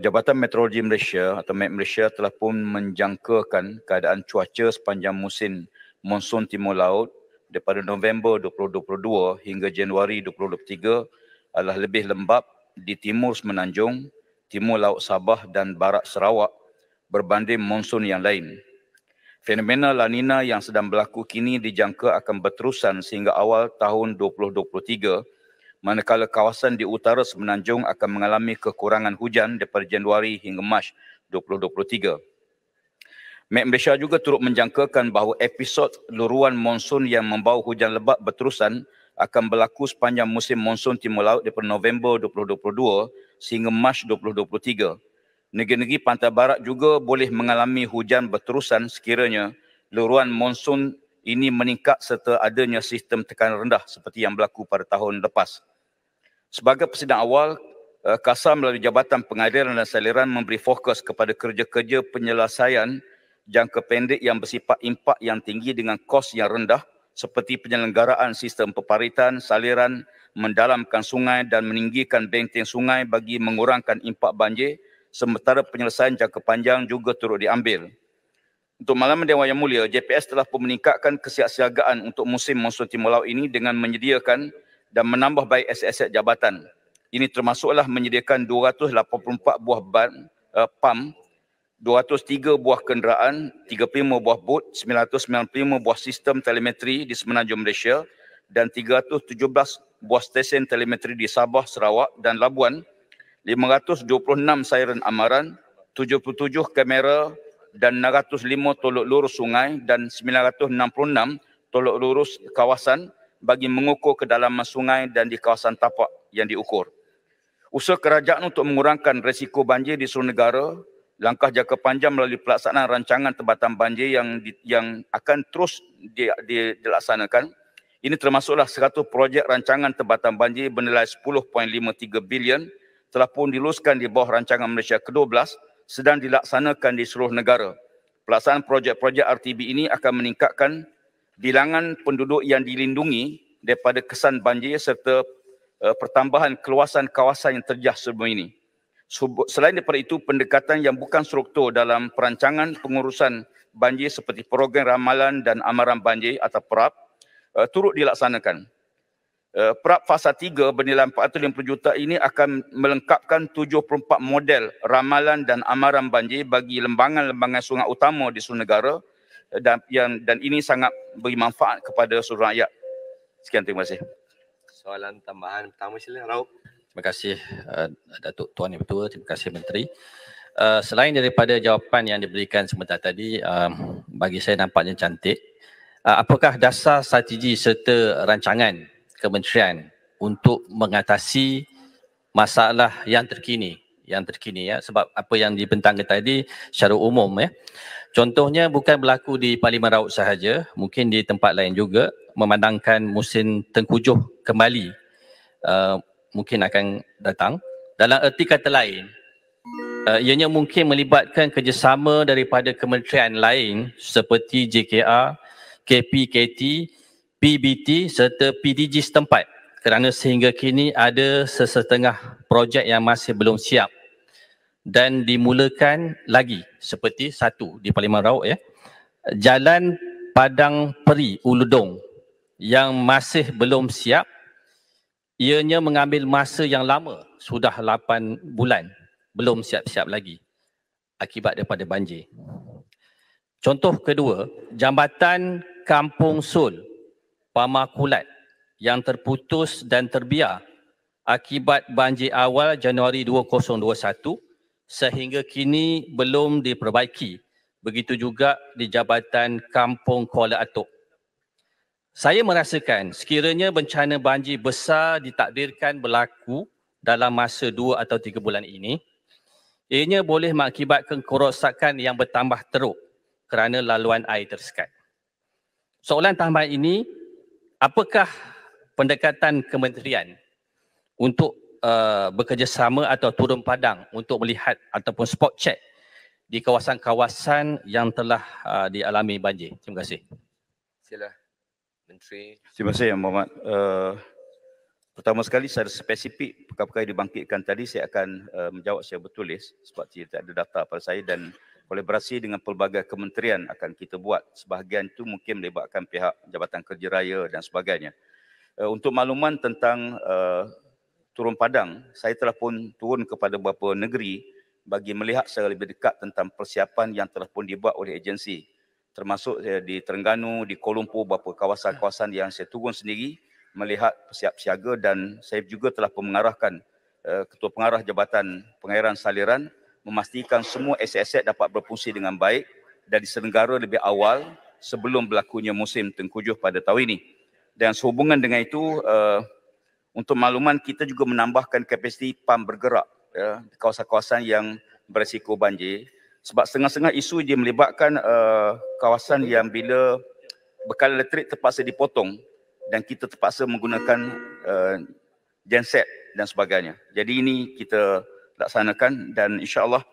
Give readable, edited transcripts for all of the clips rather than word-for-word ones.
Jabatan Meteorologi Malaysia atau MET Malaysia telah pun menjangkakan keadaan cuaca sepanjang musim monsun timur laut daripada November 2022 hingga Januari 2023 adalah lebih lembap di timur Semenanjung, timur Laut Sabah dan barat Sarawak berbanding monsun yang lain. Fenomena La Nina yang sedang berlaku kini dijangka akan berterusan sehingga awal tahun 2023, manakala kawasan di utara Semenanjung akan mengalami kekurangan hujan daripada Januari hingga Mac 2023. MET Malaysia juga turut menjangkakan bahawa episod luruan monsun yang membawa hujan lebat berterusan akan berlaku sepanjang musim monsun timur laut daripada November 2022 sehingga Mac 2023. Negeri-negeri pantai barat juga boleh mengalami hujan berterusan sekiranya luruan monsun ini meningkat serta adanya sistem tekanan rendah seperti yang berlaku pada tahun lepas. Sebagai persidangan awal, KASA melalui Jabatan Pengadilan dan Saliran memberi fokus kepada kerja-kerja penyelesaian jangka pendek yang bersifat impak yang tinggi dengan kos yang rendah seperti penyelenggaraan sistem peparitan, saliran, mendalamkan sungai dan meninggikan benteng sungai bagi mengurangkan impak banjir, sementara penyelesaian jangka panjang juga turut diambil. Untuk malaman Dewan Yang Mulia, JPS telah pun meningkatkan kesiapsiagaan untuk musim monsun timur laut ini dengan menyediakan dan menambah baik aset-aset jabatan. Ini termasuklah menyediakan 284 buah pam, 203 buah kenderaan, 35 buah bot, 995 buah sistem telemetri di Semenanjung Malaysia dan 317 buah stesen telemetri di Sabah, Sarawak dan Labuan, 526 siren amaran, 77 kamera dan 605 tolok lurus sungai dan 966 tolok lurus kawasan bagi mengukur kedalaman sungai dan di kawasan tapak yang diukur. Usaha kerajaan untuk mengurangkan risiko banjir di seluruh negara, langkah jangka panjang melalui pelaksanaan rancangan tempatan banjir yang akan terus dilaksanakan. Ini termasuklah 100 projek rancangan tempatan banjir bernilai 10.53 bilion telah pun diluluskan di bawah rancangan Malaysia ke-12 sedang dilaksanakan di seluruh negara. Pelaksanaan projek-projek RTB ini akan meningkatkan bilangan penduduk yang dilindungi daripada kesan banjir serta pertambahan keluasan kawasan yang terjejas sebelum ini. Selain daripada itu, pendekatan yang bukan struktur dalam perancangan pengurusan banjir seperti program ramalan dan amaran banjir atau PRAP turut dilaksanakan. PRAP Fasa 3 bernilai 450 juta ini akan melengkapkan 74 model ramalan dan amaran banjir bagi lembangan-lembangan sungai utama di seluruh negara dan ini sangat beri manfaat kepada seluruh rakyat. Sekian, terima kasih. Soalan tambahan pertama silakan Raup. Terima kasih Datuk Tuan Yang Bertua, terima kasih Menteri. Selain daripada jawapan yang diberikan sebentar tadi, bagi saya nampaknya cantik. Apakah dasar strategi serta rancangan kementerian untuk mengatasi masalah yang terkini ya, sebab apa yang dibentangkan tadi secara umum ya. Contohnya bukan berlaku di Parlimen Raut sahaja, mungkin di tempat lain juga, memandangkan musim tengkujuh kembali mungkin akan datang. Dalam erti kata lain, ianya mungkin melibatkan kerjasama daripada kementerian lain seperti JKR, KPKT, PBT serta PDG setempat, kerana sehingga kini ada sesetengah projek yang masih belum siap dan dimulakan lagi, seperti satu di Parlimen Raut ya, Jalan Padang Peri Uludong yang masih belum siap. Ianya mengambil masa yang lama, sudah 8 bulan belum siap-siap lagi akibat daripada banjir. Contoh kedua, Jambatan Kampung Sul Pamakulat yang terputus dan terbiar akibat banjir awal Januari 2021 sehingga kini belum diperbaiki. Begitu juga di Jabatan Kampung Kuala Atuk. Saya merasakan sekiranya bencana banjir besar ditakdirkan berlaku dalam masa 2 atau 3 bulan ini, ianya boleh mengakibatkan kerosakan yang bertambah teruk kerana laluan air tersekat. Soalan tambahan ini, apakah pendekatan kementerian untuk bekerjasama atau turun padang untuk melihat ataupun spot check di kawasan-kawasan yang telah dialami banjir? Terima kasih. Sila Menteri. Terima kasih Yang Berhormat. Pertama sekali secara spesifik perkara-perkara yang dibangkitkan tadi saya akan menjawab secara bertulis sebab tidak ada data pada saya dan kolaborasi dengan pelbagai kementerian akan kita buat. Sebahagian itu mungkin melibatkan pihak Jabatan Kerja Raya dan sebagainya. Untuk makluman tentang turun padang, saya telah pun turun kepada beberapa negeri bagi melihat secara lebih dekat tentang persiapan yang telah pun dibuat oleh agensi. Termasuk di Terengganu, di Kuala Lumpur, beberapa kawasan-kawasan yang saya turun sendiri melihat siap siaga dan saya juga telah pun mengarahkan Ketua Pengarah Jabatan Pengairan Saliran memastikan semua aset-aset dapat berfungsi dengan baik dan diselenggara lebih awal sebelum berlakunya musim tengkujuh pada tahun ini. Dan sehubungan dengan itu, untuk makluman kita juga menambahkan kapasiti pam bergerak di kawasan-kawasan yang berisiko banjir. Sebab setengah-setengah isu dia melibatkan kawasan yang bila bekalan elektrik terpaksa dipotong dan kita terpaksa menggunakan genset dan sebagainya. Jadi ini kita laksanakan dan insya-Allah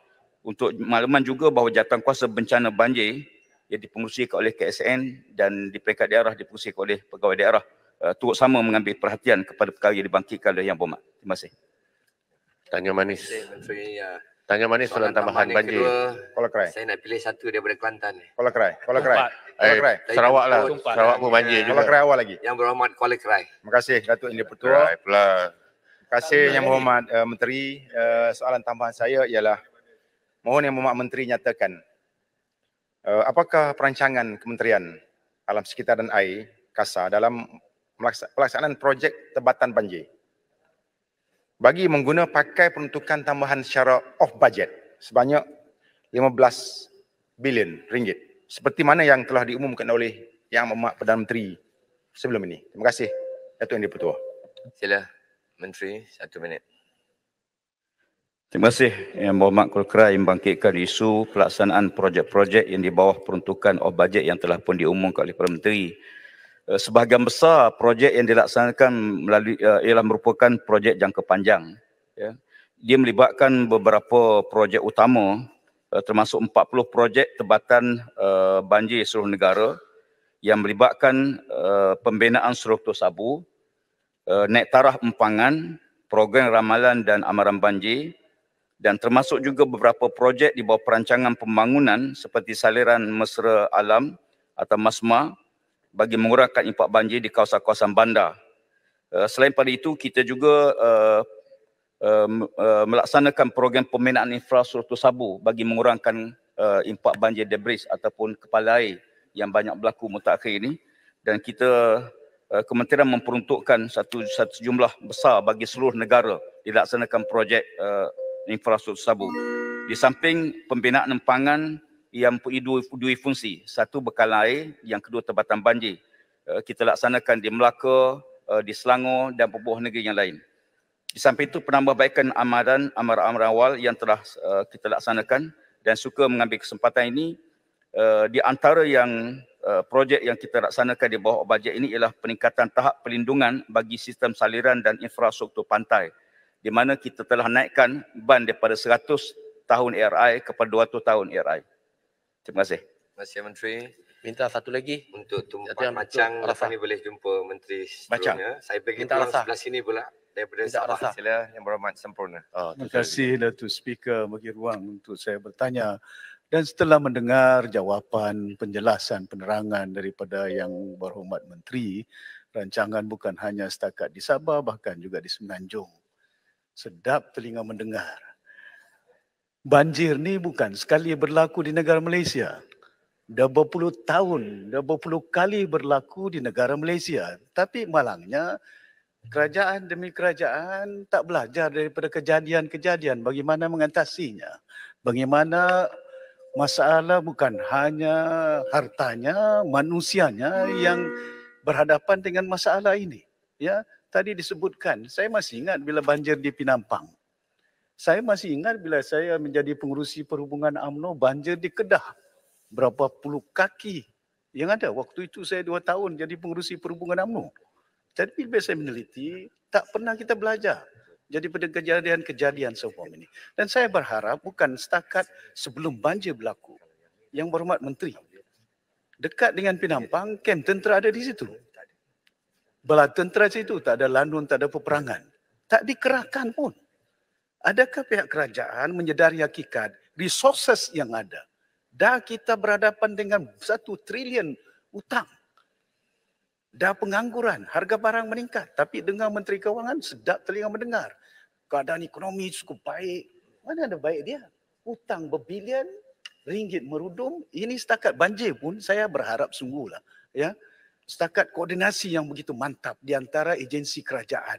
untuk makluman juga bahawa jawatankuasa bencana banjir yang dipengerusikan oleh KSN dan di peringkat daerah dipengerusikan oleh pegawai daerah turut sama mengambil perhatian kepada perkara yang dibangkitkan oleh Yang Berhormat. Terima kasih. Tanya manis. Menteri, Tanya manis soalan tambahan yang banjir. kedua, saya nak pilih satu daripada Kelantan. Kuala Kerai. Sarawak lah. Sarawak pun banjir Kuala juga. Kerai awal lagi. Yang Berhormat Kuala Kerai. Terima kasih Datuk Yang Dipertua. Kerai pula. Terima kasih Yang Berhormat Menteri. Soalan tambahan saya ialah mohon Yang Berhormat Menteri nyatakan apakah perancangan Kementerian Alam Sekitar dan Air KASA dalam pelaksanaan projek tebatan banjir bagi mengguna pakai peruntukan tambahan secara off budget sebanyak 15 bilion ringgit seperti mana yang telah diumumkan oleh Yang Berhormat Perdana Menteri sebelum ini. Terima kasih Datuk Yang Dipertua. Sila Menteri, 1 minit. Terima kasih Yang Berhormat Kuala Kerai membangkitkan isu pelaksanaan projek-projek yang di bawah peruntukan off budget yang telah pun diumumkan oleh Perdana Menteri. Sebahagian besar projek yang dilaksanakan melalui ialah merupakan projek jangka panjang. Ya. Dia melibatkan beberapa projek utama termasuk 40 projek tebatan banjir seluruh negara yang melibatkan pembinaan struktur sabu, naik taraf empangan, program ramalan dan amaran banjir dan termasuk juga beberapa projek di bawah perancangan pembangunan seperti saliran mesra alam atau MASMA bagi mengurangkan impak banjir di kawasan-kawasan bandar. Selain pada itu, kita juga melaksanakan program pembinaan infrastruktur sabu bagi mengurangkan impak banjir debris ataupun kepala air yang banyak berlaku mutakhir ini. Dan kita, Kementerian memperuntukkan satu jumlah besar bagi seluruh negara dilaksanakan projek infrastruktur sabu. Di samping pembinaan empangan yang mempunyai dua fungsi. Satu bekalan air, yang kedua tebatan banjir. Kita laksanakan di Melaka, di Selangor dan beberapa negeri yang lain. Di samping itu penambahbaikan amaran awal yang telah kita laksanakan dan suka mengambil kesempatan ini di antara yang projek yang kita laksanakan di bawah bajet ini ialah peningkatan tahap perlindungan bagi sistem saliran dan infrastruktur pantai di mana kita telah naikkan ban daripada 100 tahun ARI kepada 200 tahun ARI. Terima kasih. Terima kasih Menteri. Minta satu lagi. Untuk Tumpak Yang Macang, lepas Rasa. ni boleh jumpa Menteri Macang. sebelumnya. Saya bagi Minta peluang Rasa. sebelah sini pula daripada Minta Sabah. Rasa. Sila Yang Berhormat sempurna. Terima kasih Datuk Speaker bagi ruang untuk saya bertanya. Dan setelah mendengar jawapan, penjelasan, penerangan daripada Yang Berhormat Menteri, rancangan bukan hanya setakat di Sabah, bahkan juga di Semenanjung. Sedap telinga mendengar. Banjir ni bukan sekali berlaku di negara Malaysia. Dah berpuluh tahun, dah berpuluh kali berlaku di negara Malaysia. Tapi malangnya, kerajaan demi kerajaan tak belajar daripada kejadian-kejadian bagaimana mengatasinya. Bagaimana masalah bukan hanya hartanya, manusianya yang berhadapan dengan masalah ini. Ya, tadi disebutkan, saya masih ingat bila banjir di Penampang. Saya masih ingat bila saya menjadi pengurusi perhubungan UMNO, banjir di Kedah. Berapa puluh kaki yang ada. Waktu itu saya 2 tahun jadi pengurusi perhubungan UMNO. Jadi bila saya meneliti, tak pernah kita belajar. Jadi pada kejadian-kejadian seumpama ini. Dan saya berharap bukan setakat sebelum banjir berlaku. Yang Berhormat Menteri, dekat dengan Penampang, kem tentera ada di situ. Bala tentera situ tak ada landun, tak ada peperangan. Tak dikerahkan pun. Adakah pihak kerajaan menyedari hakikat resources yang ada? Dah kita berhadapan dengan 1 trilion hutang. Dah pengangguran, harga barang meningkat. Tapi dengan Menteri Kewangan sedap telinga mendengar. Keadaan ekonomi cukup baik. Mana ada baik dia? Hutang berbilion, ringgit merudum. Ini setakat banjir pun saya berharap sungguhlah. Ya, setakat koordinasi yang begitu mantap di antara agensi kerajaan.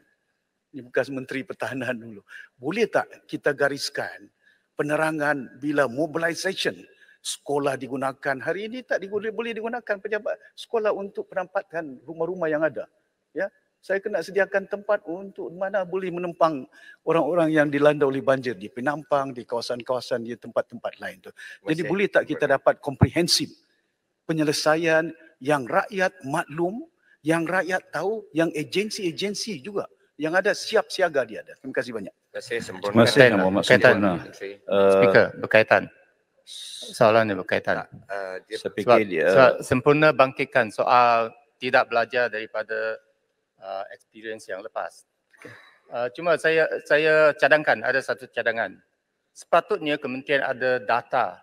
Ini bekas Menteri Pertahanan dulu. Boleh tak kita gariskan penerangan bila mobilisation sekolah digunakan. Hari ini tak boleh digunakan pejabat sekolah untuk penampatan rumah-rumah yang ada. Ya, saya kena sediakan tempat untuk mana boleh menempang orang-orang yang dilanda oleh banjir di Penampang, di kawasan-kawasan, di tempat-tempat lain tu. Jadi boleh tak kita dapat komprehensif penyelesaian yang rakyat maklum, yang rakyat tahu, yang agensi-agensi juga yang ada siap siaga dia ada. Terima kasih banyak. Terima kasih sempurna. Terima kasih Yang Berhormat Sempurna. Menteri. Speaker, berkaitan. Soalannya berkaitan. Saya fikir Sempurna bangkitkan soal tidak belajar daripada experience yang lepas. Cuma saya cadangkan, ada satu cadangan. Sepatutnya kementerian ada data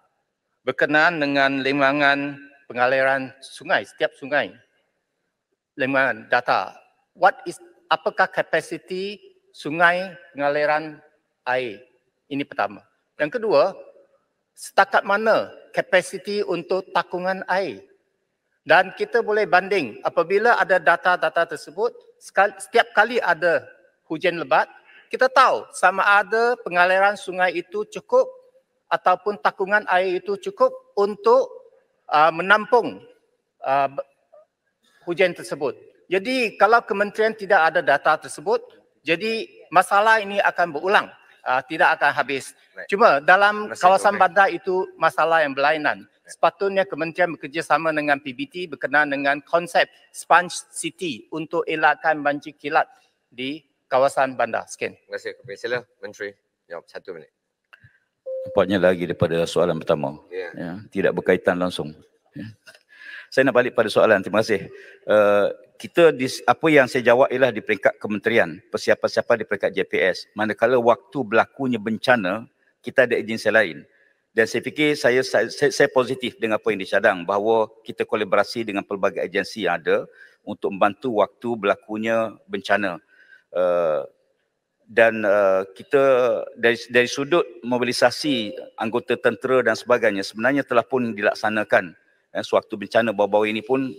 berkenaan dengan limbangan pengaliran sungai, setiap sungai. Limbangan data. Apakah kapasiti sungai pengaliran air? Ini pertama. Yang kedua, setakat mana kapasiti untuk takungan air? Dan kita boleh banding apabila ada data-data tersebut, setiap kali ada hujan lebat, kita tahu sama ada pengaliran sungai itu cukup ataupun takungan air itu cukup untuk menampung hujan tersebut. Jadi kalau kementerian tidak ada data tersebut, jadi masalah ini akan berulang, tidak akan habis. Cuma dalam kawasan bandar itu masalah yang berlainan. Sepatutnya kementerian bekerjasama dengan PBT berkenaan dengan konsep Sponge City untuk elakkan banjir kilat di kawasan bandar. Sekian. Terima kasih kepada Sila Menteri. Jawab 1 minit. nampaknya lagi daripada soalan pertama. Ya, tidak berkaitan langsung. Ya. Saya nak balik pada soalan. Terima kasih. Apa yang saya jawab ialah di peringkat kementerian, persiapan-persiapan di peringkat JPS. Manakala waktu berlakunya bencana, kita ada agensi lain. Dan saya fikir saya positif dengan apa yang dicadang bahawa kita kolaborasi dengan pelbagai agensi yang ada untuk membantu waktu berlakunya bencana. Dan kita dari sudut mobilisasi anggota tentera dan sebagainya sebenarnya telah pun dilaksanakan. Sewaktu bencana baru-baru ini pun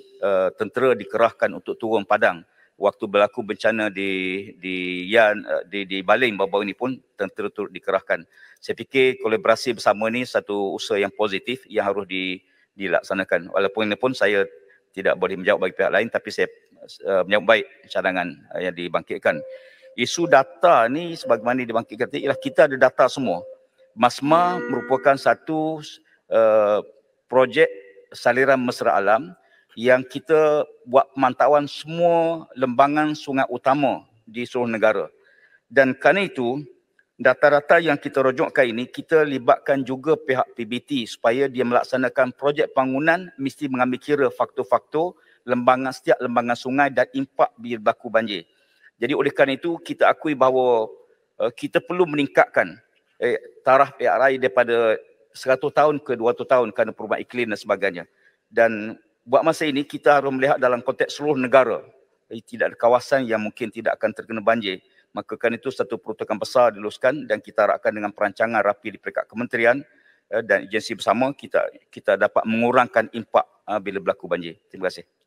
tentera dikerahkan untuk turun padang. Waktu berlaku bencana di Baling baru-baru ini pun tentera turut dikerahkan. Saya fikir kolaborasi bersama ini satu usaha yang positif yang harus dilaksanakan. Walaupun ini pun saya tidak boleh menjawab bagi pihak lain, tapi saya menyambut baik cadangan yang dibangkitkan. Isu data ni sebagaimana dibangkitkan tadi ialah kita ada data semua. MASMA merupakan satu projek saliran mesra alam yang kita buat pemantauan semua lembangan sungai utama di seluruh negara. Dan kerana itu, data-data yang kita rujukkan ini, kita libatkan juga pihak PBT supaya dia melaksanakan projek bangunan mesti mengambil kira faktor-faktor setiap lembangan sungai dan impak bila berlaku banjir. Jadi oleh kerana itu, kita akui bahawa kita perlu meningkatkan taraf air raya daripada 100 tahun ke 200 tahun kerana perubahan iklim dan sebagainya. Dan buat masa ini kita harus melihat dalam konteks seluruh negara. Tidak ada kawasan yang mungkin tidak akan terkena banjir. Maka kerana itu satu peruntukan besar diluluskan dan kita harapkan dengan perancangan rapi di peringkat kementerian dan agensi bersama kita dapat mengurangkan impak bila berlaku banjir. Terima kasih.